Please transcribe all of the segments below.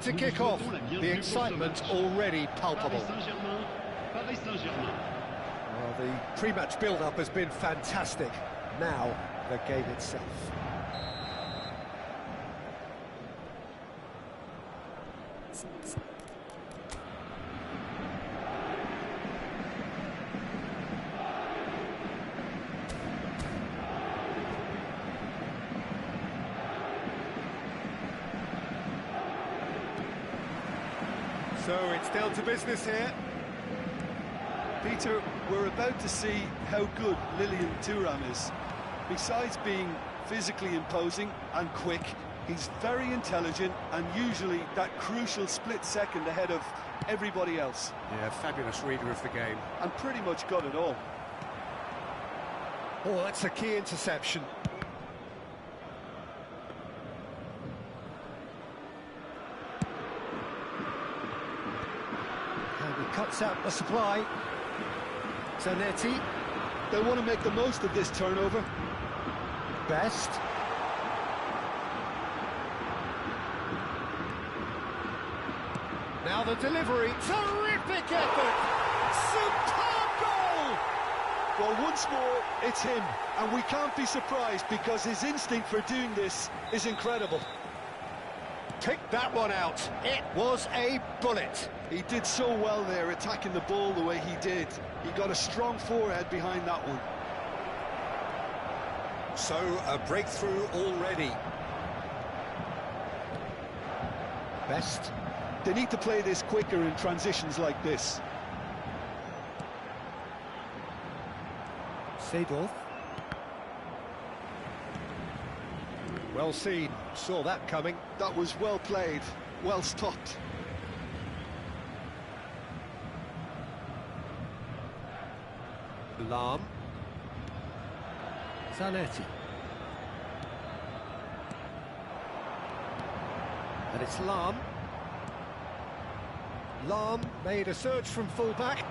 to kick off. The excitement already palpable. Well, the pre-match build-up has been fantastic. Now, the game itself. So it's down to business here. Peter, we're about to see how good Lilian Thuram is. Besides being physically imposing and quick, he's very intelligent and usually that crucial split second ahead of everybody else. Yeah, fabulous reader of the game. And pretty much got it all. Oh, that's a key interception. And he cuts out the supply. Zanetti. They want to make the most of this turnover. Best. Now the delivery. Terrific effort! Superb goal! Well, once more, it's him. And we can't be surprised because his instinct for doing this is incredible. Pick that one out. It was a bullet. He did so well there, attacking the ball the way he did. He got a strong forehead behind that one. So, a breakthrough already. Best. They need to play this quicker in transitions like this. Seedorf. Well seen. Saw that coming. That was well played. Well stopped. Lahm. Zanetti. And it's Lahm. Lahm made a surge from full-back,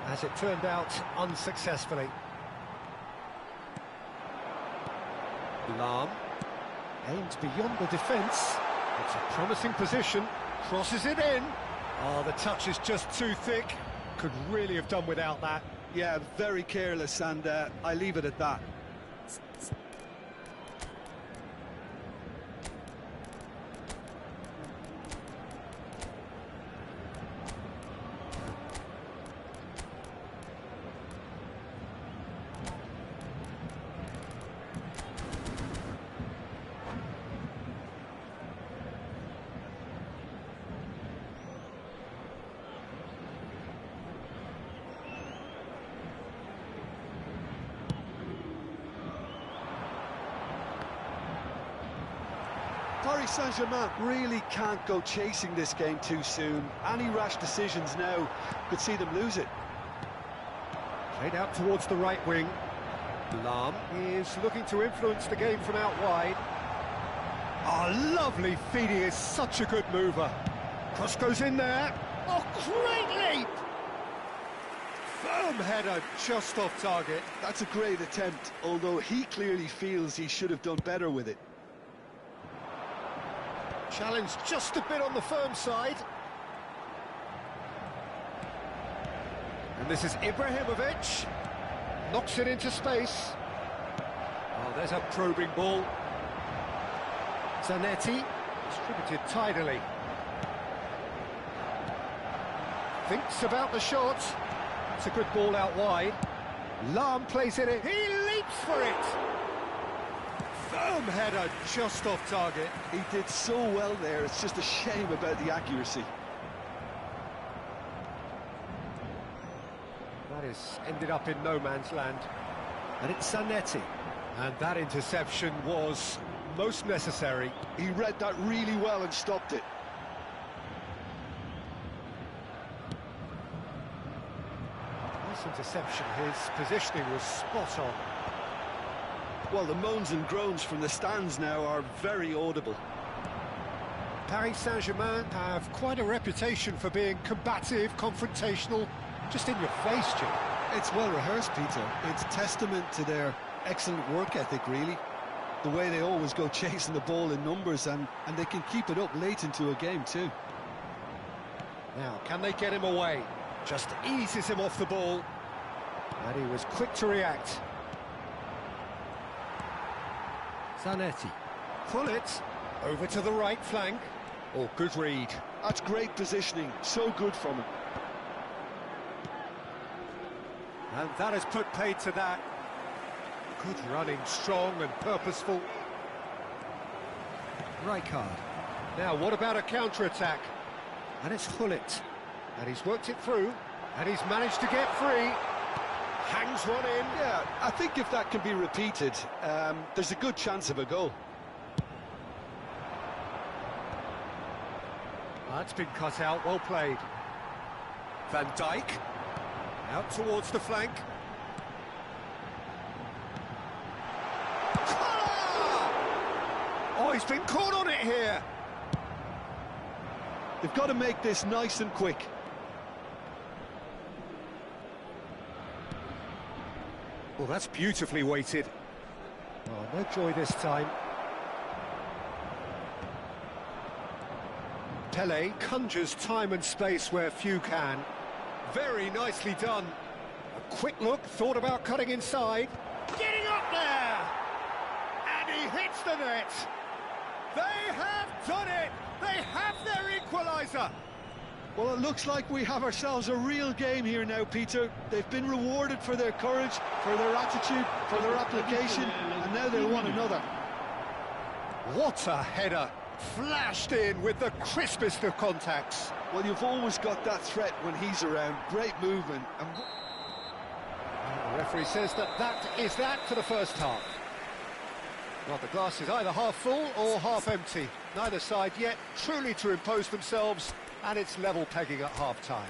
as it turned out, unsuccessfully. Lahm aims beyond the defence. It's a promising position. Crosses it in. Oh, the touch is just too thick. Could really have done without that. Yeah, very careless, and I leave it at that. Paris Saint-Germain really can't go chasing this game too soon. Any rash decisions now could see them lose it. Played out towards the right wing. Lahm is looking to influence the game from out wide. Oh, lovely feed. He is such a good mover. Cross goes in there. Oh, great leap! Firm header just off target. That's a great attempt, although he clearly feels he should have done better with it. Challenge just a bit on the firm side. And this is Ibrahimovic. Knocks it into space. Oh, there's a probing ball. Zanetti, distributed tidily. Thinks about the shot. It's a good ball out wide. Lahm plays it in. He leaps for it. Firm header just off target. He did so well there, it's just a shame about the accuracy. That is ended up in no man's land. And it's Zanetti. And that interception was most necessary. He read that really well and stopped it. Nice interception. His positioning was spot on. Well, the moans and groans from the stands now are very audible. Paris Saint-Germain have quite a reputation for being combative, confrontational, just in your face, Jim. It's well rehearsed, Peter. It's testament to their excellent work ethic, really. The way they always go chasing the ball in numbers, and they can keep it up late into a game, too. Now, can they get him away? Just eases him off the ball. And he was quick to react. Zanetti. Pullet. Over to the right flank. Oh, good read. That's great positioning. So good from him. And that has put paid to that. Good running, strong and purposeful. Rijkaard. Now, what about a counter-attack? And it's Gullit. And he's worked it through. And he's managed to get free. Hangs one in. Yeah, I think if that can be repeated, there's a good chance of a goal. That's been cut out, well played. Van Dijk. Out towards the flank. Oh, he's been caught on it here. They've got to make this nice and quick. Well, that's beautifully weighted. Oh, no joy this time. Pele conjures time and space where few can. Very nicely done. A quick look, thought about cutting inside. Getting up there! And he hits the net. They have done it! They have their equaliser! Well, it looks like we have ourselves a real game here now, Peter. They've been rewarded for their courage, for their attitude, for their application, and now they want another. What a header! Flashed in with the crispest of contacts. Well, you've always got that threat when he's around. Great movement. And the referee says that is that for the first half. Well, the glass is either half full or half empty. Neither side yet truly to impose themselves, and it's level pegging at half-time.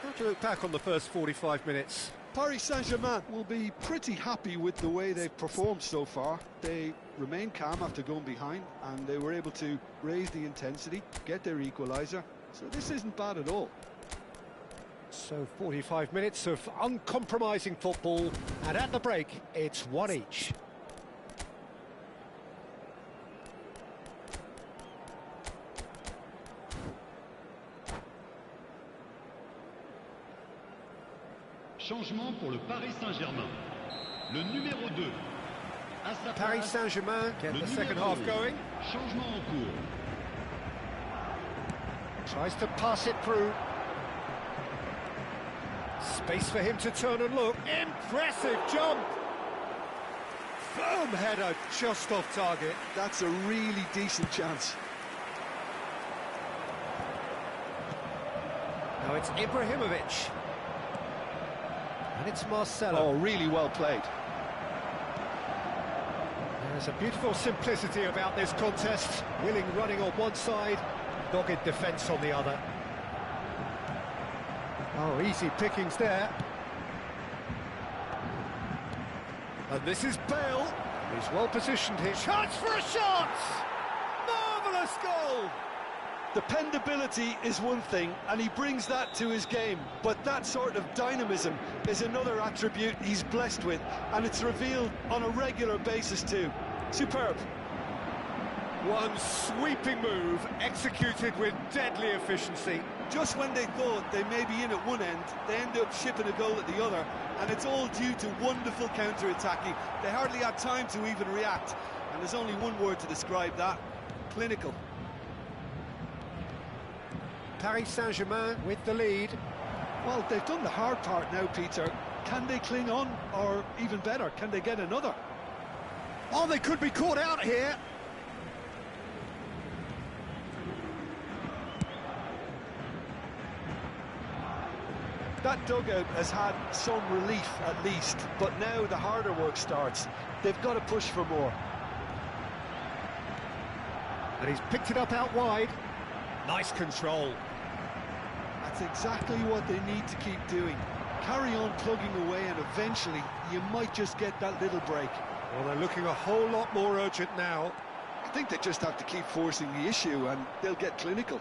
How do you look back on the first 45 minutes? Paris Saint-Germain will be pretty happy with the way they've performed so far. They remain calm after going behind, and they were able to raise the intensity, get their equaliser. So this isn't bad at all. So 45 minutes of uncompromising football, and at the break, it's one each. Changement pour le Paris Saint-Germain. Le numéro 2. Paris Saint-Germain get the second half going. Changement en cours. Tries to pass it through. Space for him to turn and look. Impressive jump! Firm header just off target. That's a really decent chance. Now it's Ibrahimovic. And it's Marcelo. Oh, really well played. There's a beautiful simplicity about this contest. Willing running on one side, dogged defence on the other. Oh, easy pickings there. And this is Bale. He's well positioned here. Chance for a shot! Marvellous goal! Dependability is one thing, and he brings that to his game, but that sort of dynamism is another attribute he's blessed with, and it's revealed on a regular basis too. Superb. One sweeping move, executed with deadly efficiency. Just when they thought they may be in at one end, they end up shipping a goal at the other, and it's all due to wonderful counter-attacking. They hardly had time to even react, and there's only one word to describe that: clinical. Paris Saint-Germain with the lead. Well, they've done the hard part now, Peter. Can they cling on, or even better, can they get another? Oh, they could be caught out here. That dugout has had some relief at least, but now the harder work starts. They've got to push for more. And he's picked it up out wide. Nice control. That's exactly what they need to keep doing. Carry on plugging away, and eventually you might just get that little break. Well, they're looking a whole lot more urgent now. I think they just have to keep forcing the issue, and they'll get clinical.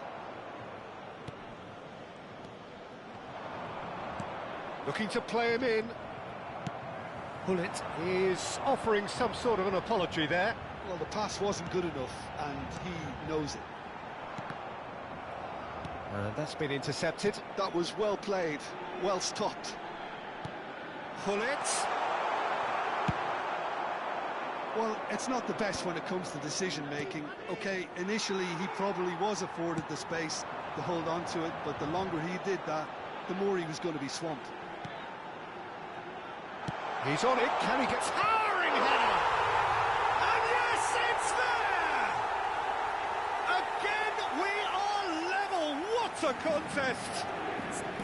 Looking to play him in. Gullit is offering some sort of an apology there. Well, the pass wasn't good enough, and he knows it. And that's been intercepted. That was well played, well stopped. Gullit. Well, it's not the best when it comes to decision-making. OK, initially he probably was afforded the space to hold on to it, but the longer he did that, the more he was going to be swamped. He's on it, can he get... Towering header! And yes, it's there! Again, we are level! What a contest!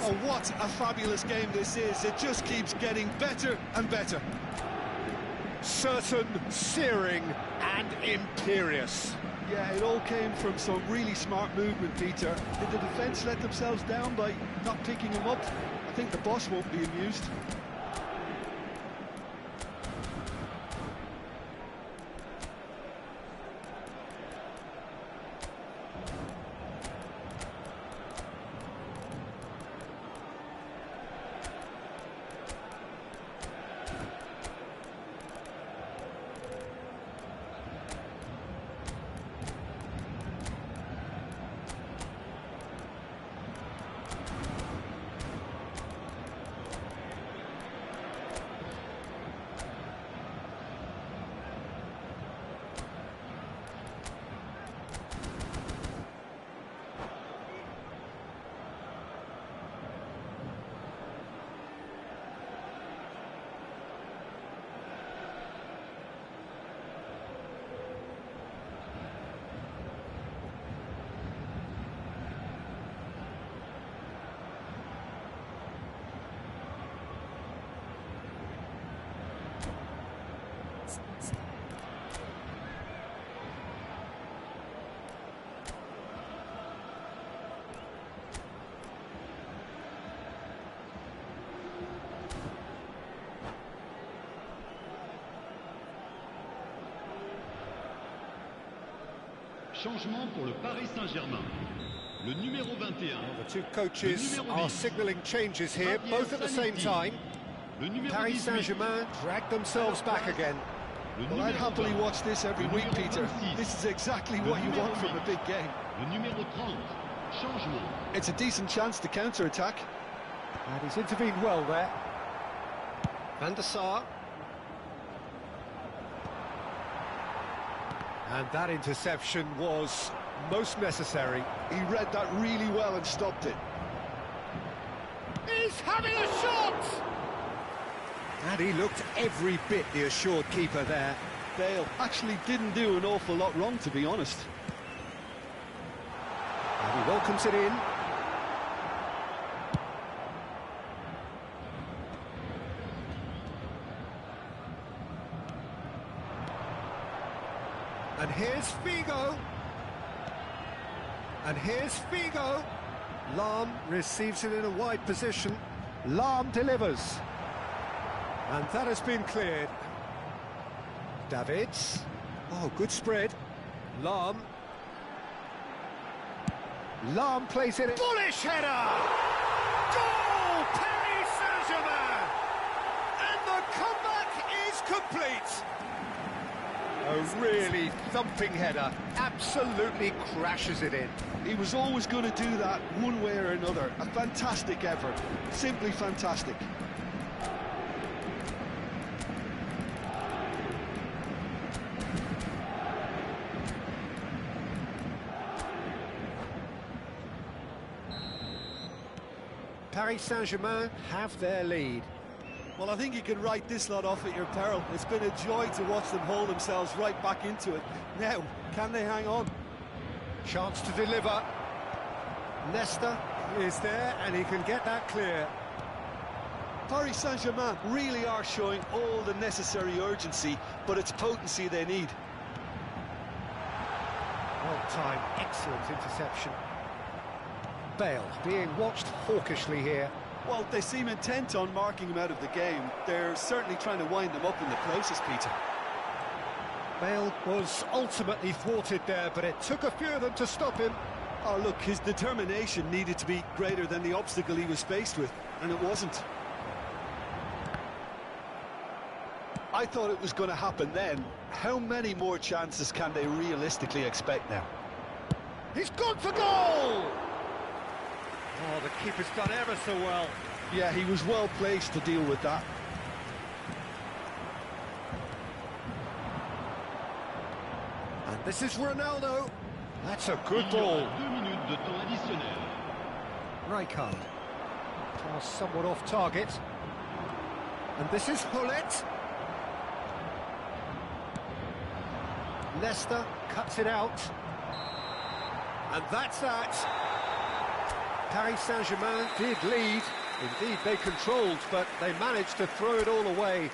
Oh, what a fabulous game this is. It just keeps getting better and better. Certain, searing and imperious. Yeah, it all came from some really smart movement, Peter. Did the defence let themselves down by not picking him up? I think the boss won't be amused. Changement pour le Paris Saint-Germain. Le numéro 21. The two coaches are signalling changes here, both at the same time. Paris Saint-Germain dragged themselves back again. Well, I'd happily watch this every week, Peter. This is exactly what you want from a big game. Le numéro 30. Changement. It's a decent chance to counter-attack. And he's intervened well there. Van der Sar. And that interception was most necessary. He read that really well and stopped it. He's having a shot! And he looked every bit the assured keeper there. Bale actually didn't do an awful lot wrong, to be honest. And he welcomes it in. And here's Figo. And here's Figo. Lahm receives it in a wide position. Lahm delivers. And that has been cleared. Davids. Oh, good spread. Lahm. Lahm plays it. Bullish header! Goal! Paris Saint-Germain! And the comeback is complete. A really thumping header, absolutely crashes it in. He was always going to do that one way or another. A fantastic effort, simply fantastic. Paris Saint-Germain have their lead. Well, I think you can write this lot off at your peril. It's been a joy to watch them hold themselves right back into it. Now, can they hang on? Chance to deliver. Nesta is there, and he can get that clear. Paris Saint-Germain really are showing all the necessary urgency, but it's potency they need. Well-timed, excellent interception. Bale being watched hawkishly here. Well, they seem intent on marking him out of the game. They're certainly trying to wind him up in the process, Peter. Bale was ultimately thwarted there, but it took a few of them to stop him. Oh, look, his determination needed to be greater than the obstacle he was faced with, and it wasn't. I thought it was going to happen then. How many more chances can they realistically expect now? He's gone for goal! Keeper's done ever so well. Yeah, he was well placed to deal with that. And this is Ronaldo. That's a good ball. 2 minutes de temps additionnel. Rijkaard. Pass somewhat off target. And this is Hullet. Leicester cuts it out. And that's that. Paris Saint-Germain did lead. Indeed, they controlled, but they managed to throw it all away.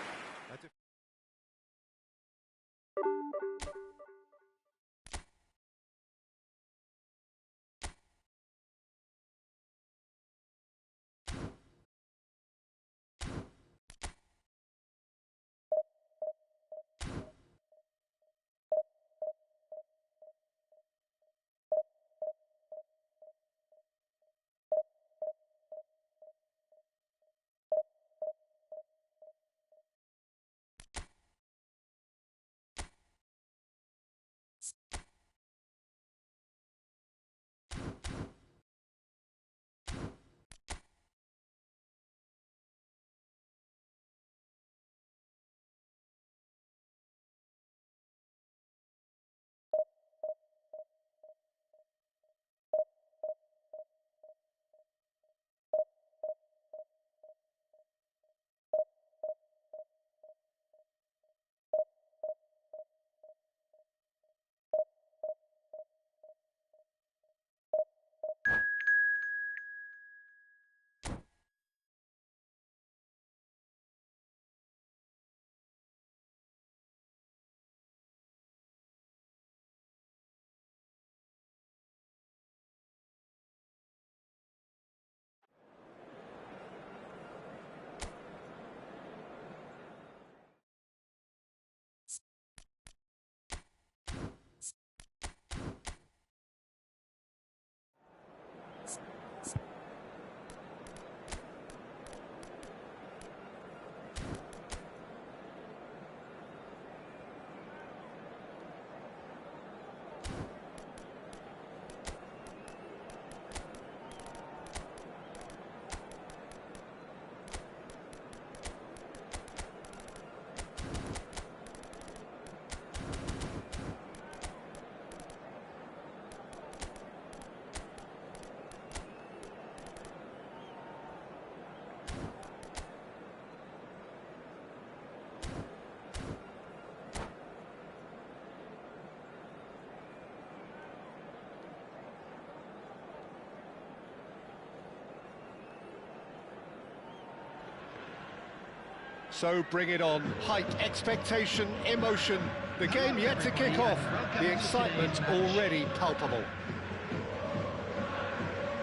So bring it on. Hype, expectation, emotion. The game yet to kick off. The excitement already palpable.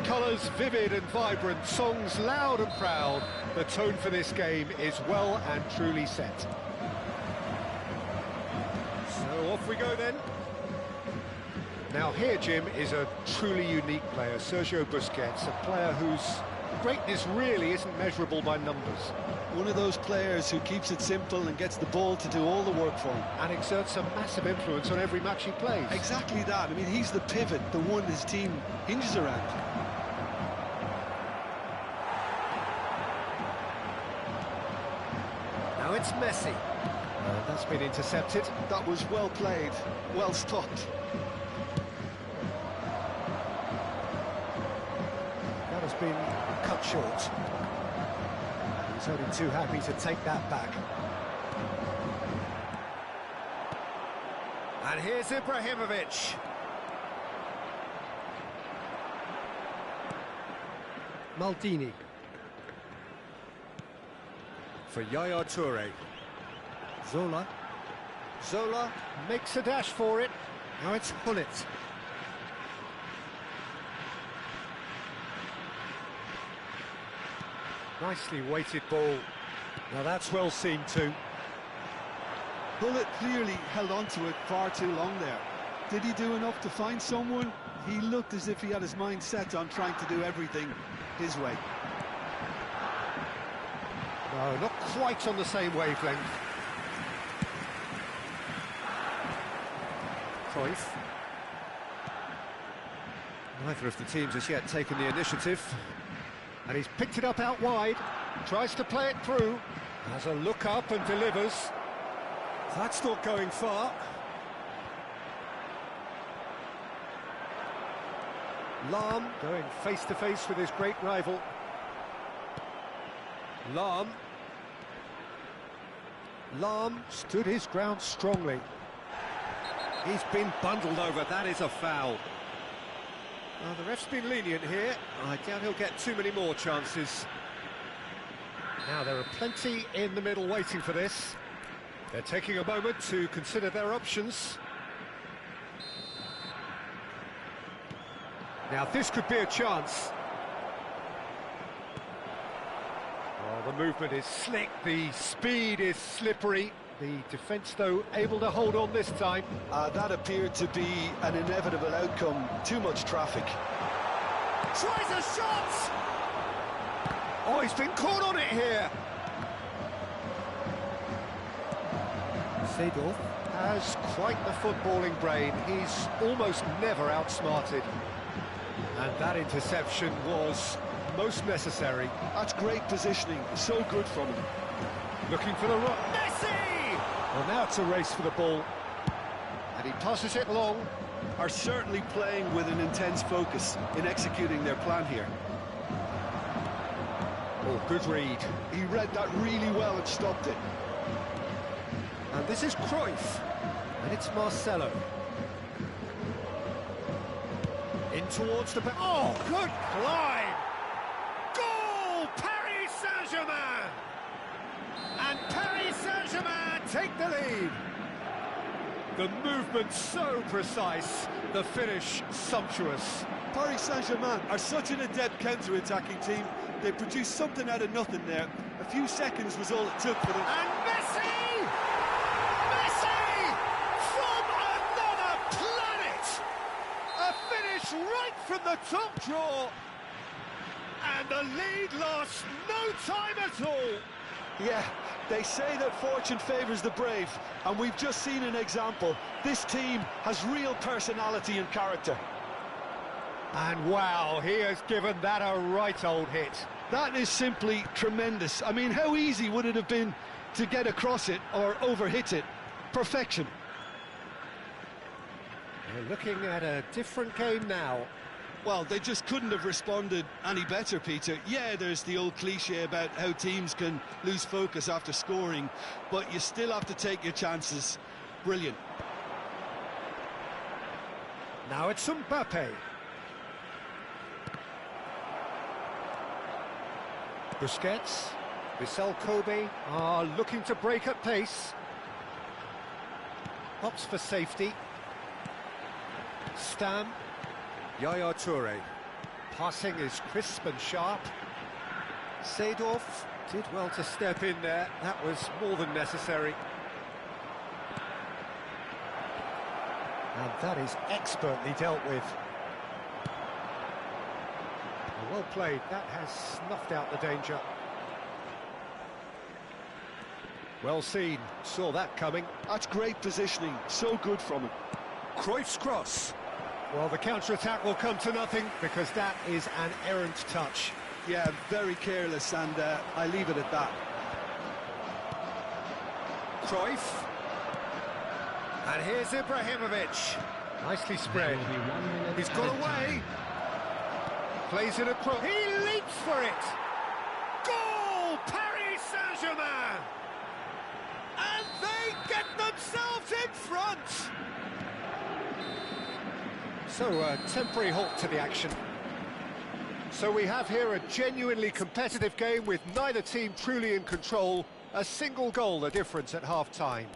Colours vivid and vibrant, songs loud and proud. The tone for this game is well and truly set. So off we go then. Now here, Jim, is a truly unique player, Sergio Busquets, a player whose greatness really isn't measurable by numbers. One of those players who keeps it simple and gets the ball to do all the work for him. And exerts a massive influence on every match he plays. Exactly that. I mean, he's the pivot, the one his team hinges around. Now it's Messi. That's been intercepted. That was well played, well stopped. That has been cut short. He's only too happy to take that back. And here's Ibrahimovic. Maldini. For Yaya Toure. Zola. Zola makes a dash for it. Now it's Hullet. Nicely weighted ball. Now that's well seen too. Hullet clearly held on to it far too long there. Did he do enough to find someone? He looked as if he had his mind set on trying to do everything his way. No, not quite on the same wavelength. Cruyff. Neither of the teams has yet taken the initiative. And he's picked it up out wide, tries to play it through, has a look up and delivers. That's not going far. Lahm going face-to-face with his great rival. Lahm stood his ground strongly. He's been bundled over, that is a foul. Well, the ref's been lenient here. I doubt he'll get too many more chances. Now, there are plenty in the middle waiting for this. They're taking a moment to consider their options. Now, this could be a chance. Oh, the movement is slick, the speed is slippery. The defence, though, able to hold on this time. That appeared to be an inevitable outcome. Too much traffic. Tries a shot! Oh, he's been caught on it here. Seedorf has quite the footballing brain. He's almost never outsmarted. And that interception was most necessary. That's great positioning. So good from him. Looking for the run. Messi! Well, now it's a race for the ball. And he passes it long. Are certainly playing with an intense focus in executing their plan here. Oh, good read. He read that really well and stopped it. And this is Cruyff. And it's Marcelo. In towards the... Oh, good climb! Goal! Paris Saint-Germain! And Paris Saint-Germain take the lead. The movement so precise, the finish sumptuous. Paris Saint-Germain are such an adept counter-attacking team. They produced something out of nothing there. A few seconds was all it took for them. And Messi! Messi! From another planet! A finish right from the top draw. And the lead lost no time at all. Yeah, they say that fortune favours the brave, and we've just seen an example. This team has real personality and character. And wow, he has given that a right old hit. That is simply tremendous. I mean, how easy would it have been to get across it or over-hit it? Perfection. We're looking at a different game now. Well, they just couldn't have responded any better, Peter. Yeah, there's the old cliche about how teams can lose focus after scoring, but you still have to take your chances. Brilliant. Now it's Mbappe. Busquets, Vissel Kobe are looking to break at pace. Hops for safety. Stam. Yaya Toure. Passing is crisp and sharp. Seedorf did well to step in there. That was more than necessary. And that is expertly dealt with. Well played. That has snuffed out the danger. Well seen. Saw that coming. That's great positioning. So good from him. Cruyff's cross. Well, the counter-attack will come to nothing because that is an errant touch. Yeah, very careless, and I leave it at that. Cruyff. And here's Ibrahimovic. Nicely spread. He's got away. Plays it across. He leaps for it. Goal! Paris Saint-Germain! And they get themselves in front. So, a temporary halt to the action. So we have here a genuinely competitive game with neither team truly in control. A single goal the difference at half-time.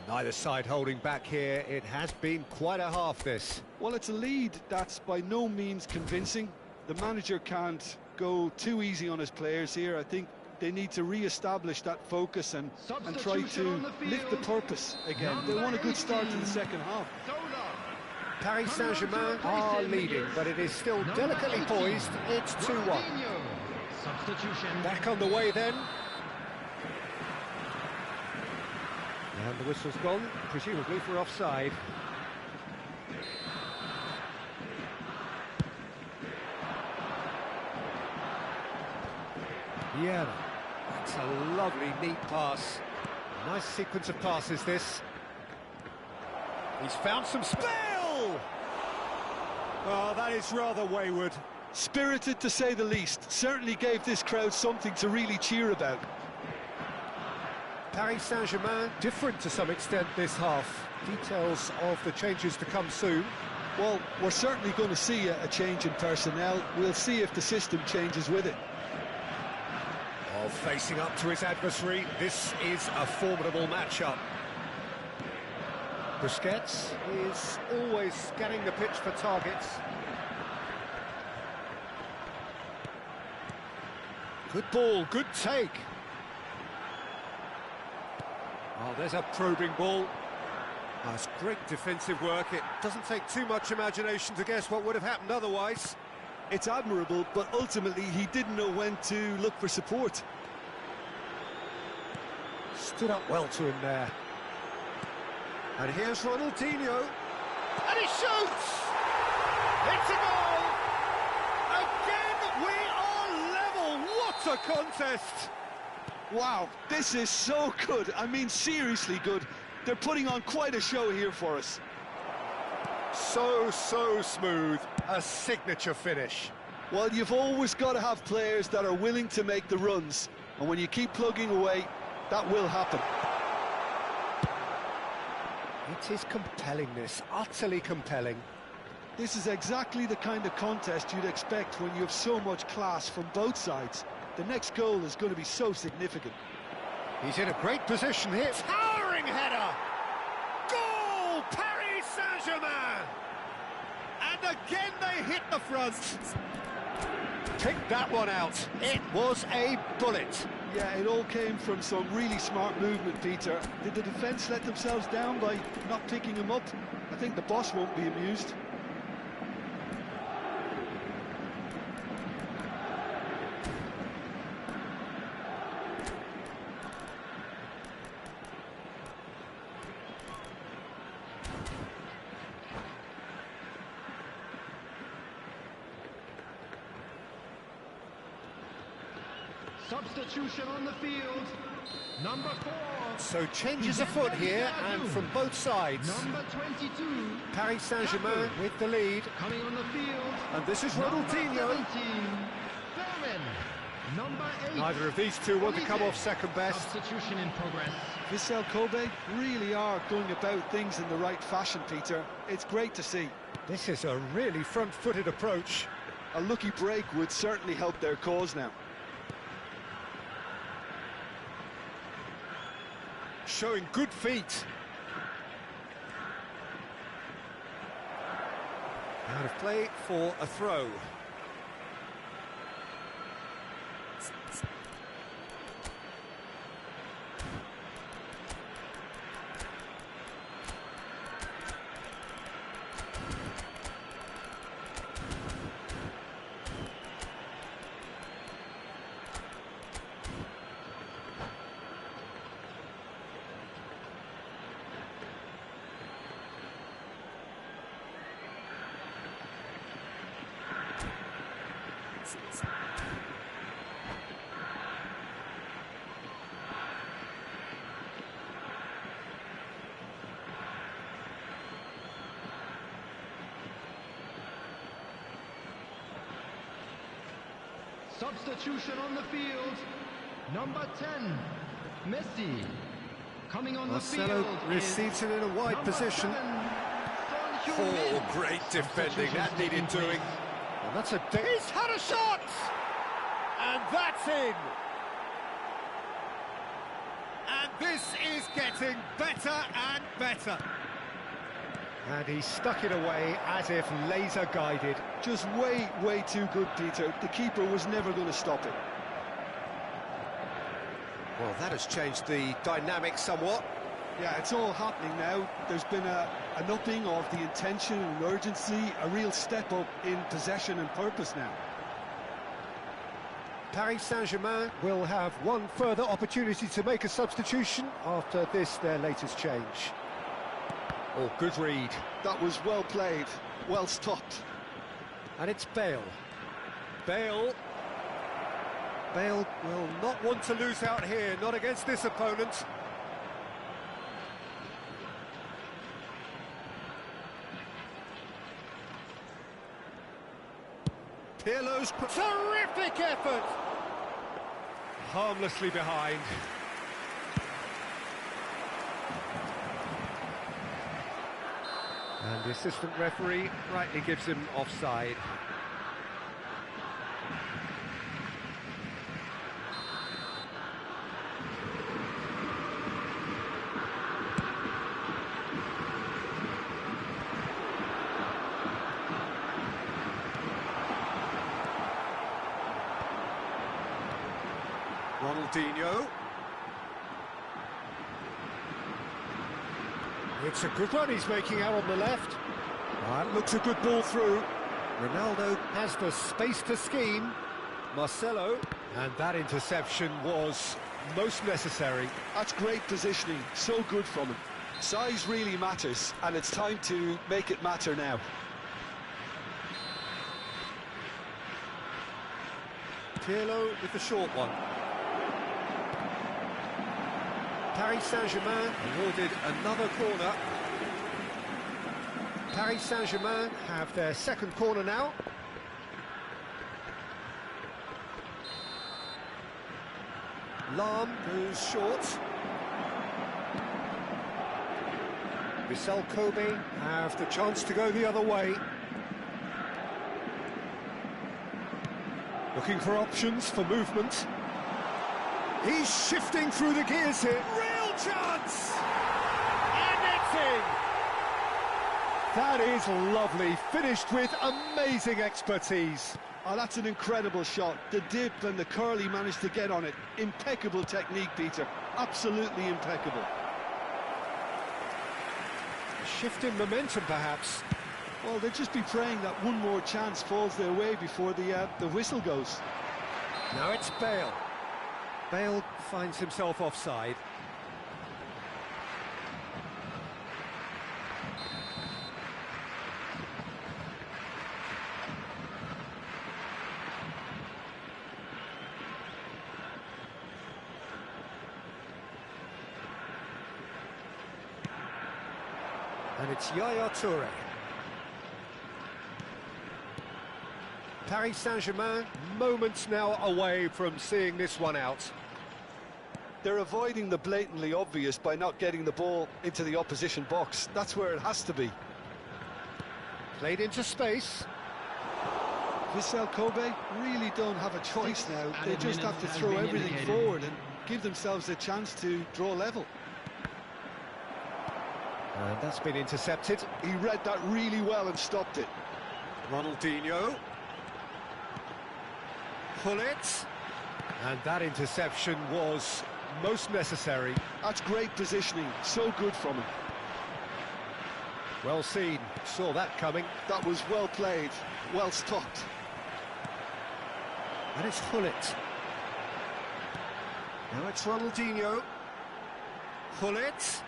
Neither side holding back here. It has been quite a half, this. Well, it's a lead that's by no means convincing. The manager can't go too easy on his players here. I think they need to re-establish that focus and try to lift the purpose again. They want a good start to the second half. Paris Saint-Germain are leading, but it is still delicately poised. It's 2-1. Back on the way then. And the whistle's gone, presumably for offside. Yeah, that's a lovely, neat pass. Nice sequence of passes, this. He's found some Bale! Oh, that is rather wayward. Spirited, to say the least. Certainly gave this crowd something to really cheer about. Paris Saint-Germain different to some extent this half. Details of the changes to come soon. Well, we're certainly going to see a change in personnel. We'll see if the system changes with it. Oh, facing up to his adversary, this is a formidable matchup. Busquets is always scanning the pitch for targets. Good ball, good take. Oh, there's a probing ball. That's great defensive work. It doesn't take too much imagination to guess what would have happened otherwise. It's admirable, but ultimately he didn't know when to look for support. Stood up well to him there. And here's Ronaldinho. And he shoots! It's a goal! Again, we are level! What a contest! Wow, this is so good. I mean, seriously good. They're putting on quite a show here for us. So smooth. A signature finish. Well, you've always got to have players that are willing to make the runs. And when you keep plugging away, that will happen. It is compelling, this. Utterly compelling. This is exactly the kind of contest you'd expect when you have so much class from both sides. The next goal is going to be so significant. He's in a great position here. Towering header! Goal! Paris Saint-Germain! And again they hit the front. Pick that one out. It was a bullet. Yeah, it all came from some really smart movement, Peter. Did the defence let themselves down by not picking him up? I think the boss won't be amused. Substitution on the field. Number 4. So changes afoot here, and from both sides. Number 22. Paris Saint-Germain with the lead. Coming on the field. And this is Number Ronaldinho. 17. Thurman. Number 8. Neither of these two want to come off second best. Substitution in progress. Vissel Kobe really are going about things in the right fashion, Peter. It's great to see. This is a really front-footed approach. A lucky break would certainly help their cause now. Showing good feet. Out of play for a throw. Substitution on the field. Number 10, Messi. Coming on Marcelo the field. receives it in a wide position. Oh, great defending. That needed doing. And that's a... He's had a shot! And that's in! And this is getting better and better. And he stuck it away as if laser-guided. Just way too good, Peter. The keeper was never going to stop it. Well, that has changed the dynamic somewhat. Yeah, it's all happening now. There's been an upping of the intention and urgency, a real step up in possession and purpose now. Paris Saint-Germain will have one further opportunity to make a substitution after this, their latest change. Oh, good read. That was well played, well stopped. And it's Bale. Bale. Bale will not want to lose out here, not against this opponent. Pirlo's terrific effort! Harmlessly behind. And the assistant referee rightly gives him offside. Ronaldinho. It's a good run he's making out on the left. That looks a good ball through. Ronaldo has the space to scheme. Marcelo. And that interception was most necessary. That's great positioning, so good from him. Size really matters, and it's time to make it matter now. Pirlo with the short one. Paris Saint-Germain awarded another corner. Paris Saint-Germain have their second corner now. Lahm goes short. Vissel Kobe have the chance to go the other way. Looking for options for movement. He's shifting through the gears here. Real chance! And it's in! That is lovely, finished with amazing expertise. Oh, that's an incredible shot. The dip and the curl he managed to get on it. Impeccable technique, Peter. Absolutely impeccable. A shift in momentum, perhaps. Well, they'll just be praying that one more chance falls their way before the whistle goes. Now it's Bale. Bale finds himself offside. And it's Yaya Toure. Paris Saint-Germain, moments now away from seeing this one out. They're avoiding the blatantly obvious by not getting the ball into the opposition box. That's where it has to be. Played into space. Vissel Kobe really don't have a choice now. They just have to throw everything forward and give themselves a chance to draw level. And that's been intercepted. He read that really well and stopped it. Ronaldinho. Gullit. And that interception was most necessary. That's great positioning, so good from him. Well seen, saw that coming. That was well played, well stopped. And it's Gullit. Now it's Ronaldinho. Gullit.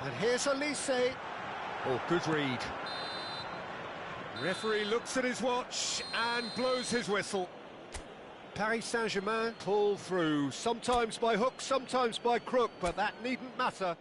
And here's Olise. Oh, good read. Referee looks at his watch and blows his whistle. Paris Saint-Germain pull through, sometimes by hook, sometimes by crook, but that needn't matter.